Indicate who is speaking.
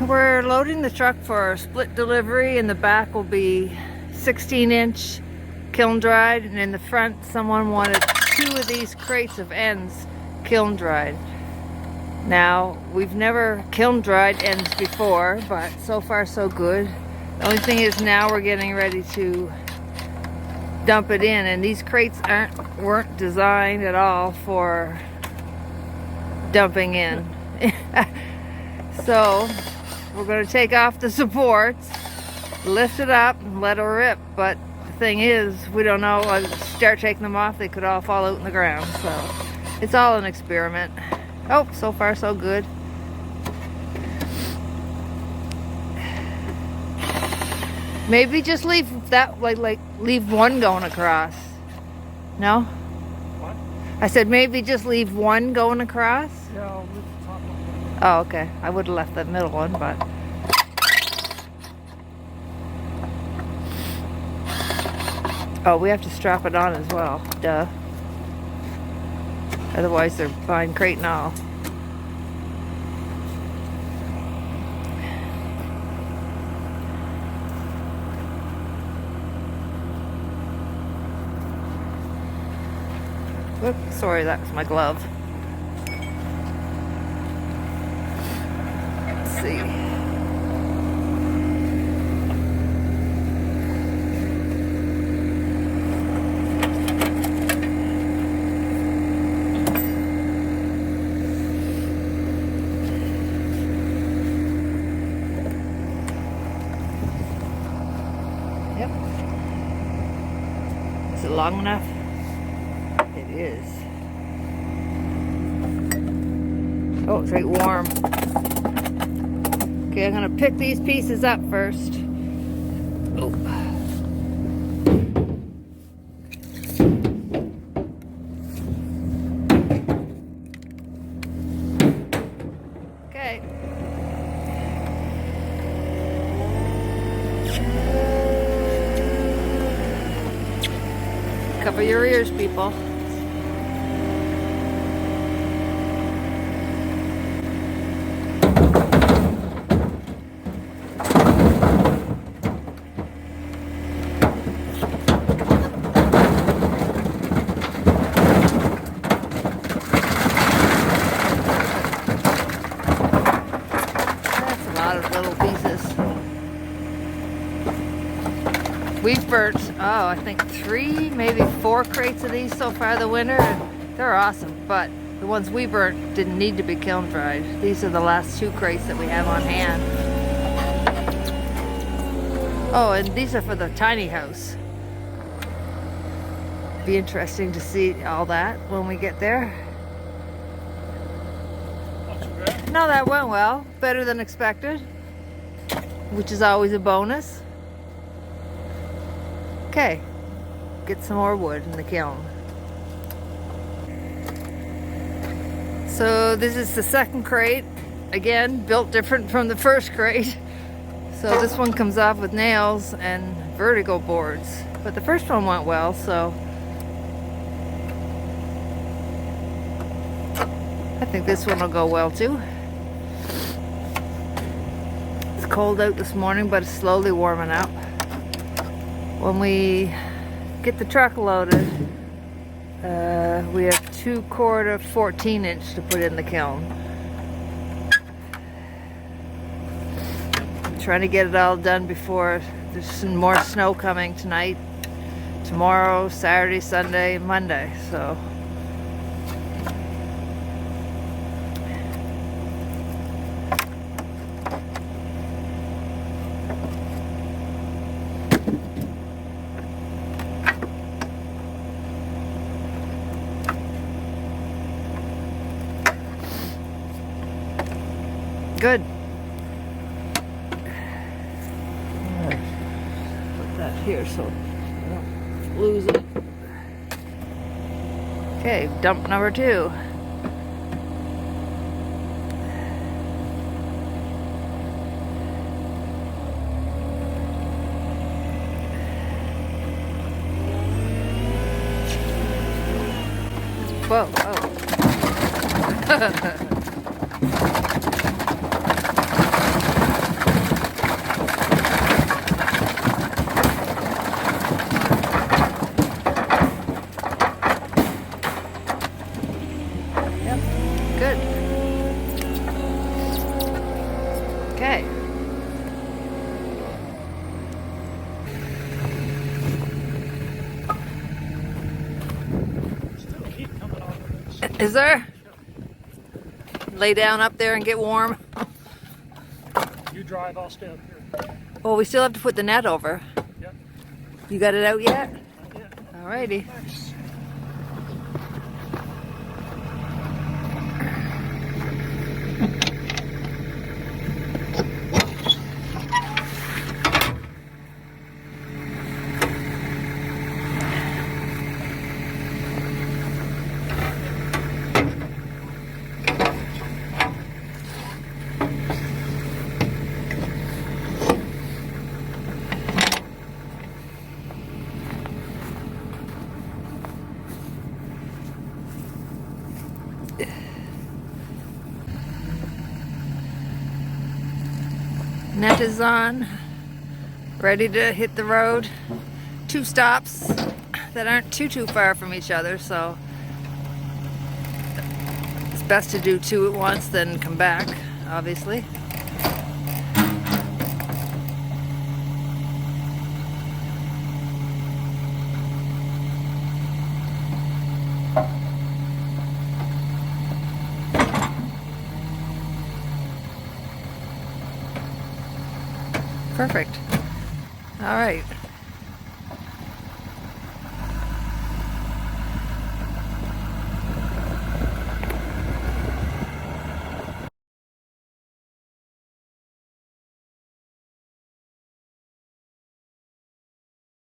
Speaker 1: We're loading the truck for split delivery. In the back will be 16-inch kiln dried, and in the front someone wanted 2 of these crates of ends kiln dried. Now, we've never kiln dried ends before, but so far so good. The only thing is now we're getting ready to dump it in, and these crates weren't designed at all for dumping in. So we're going to take off the supports, lift it up, and let it rip. But the thing is, we don't know. I'll start taking them off, they could all fall out in the ground. So it's all an experiment. Oh, so far so good. Maybe just leave that, like leave one going across. No?
Speaker 2: What?
Speaker 1: I said maybe just leave one going across.
Speaker 2: Yeah, I'll leave the top one.
Speaker 1: Oh, okay. I would have left that middle one, but... Oh, we have to strap it on as well. Duh. Otherwise they're fine crate and all. Whoops, sorry, that was my glove. Let's see. Yep. Is it long enough? It is. Oh, it's right warm. Okay, I'm gonna pick these pieces up first. Oh. Okay. Cover your ears, people. Little pieces. We've burnt, oh, I think 3, maybe 4 crates of these so far the winter. They're awesome, but the ones we burnt didn't need to be kiln dried. These are the last 2 crates that we have on hand. Oh, and these are for the tiny house. Be interesting to see all that when we get there. No, that went well. Better than expected, which is always a bonus. Okay, get some more wood in the kiln. So this is the second crate. Again, built different from the first crate. So this one comes off with nails and vertical boards. But the first one went well, so I think this one will go well too. It's cold out this morning, but it's slowly warming up. When we get the truck loaded, we have 2/4 14-inch to put in the kiln. I'm trying to get it all done before there's some more snow coming tonight, tomorrow, Saturday, Sunday, Monday. So good. Put that here so I don't lose it. Okay, dump number 2. Whoa, oh. Is there? Lay down up there and get warm.
Speaker 2: You drive, I'll stay up here.
Speaker 1: Well, we still have to put the net over.
Speaker 2: Yep.
Speaker 1: You got it out yet?
Speaker 2: Not yet.
Speaker 1: Alrighty.
Speaker 2: Nice.
Speaker 1: Net is on, ready to hit the road. 2 stops that aren't too far from each other, so it's best to do 2 at once than come back, obviously. Perfect. All right.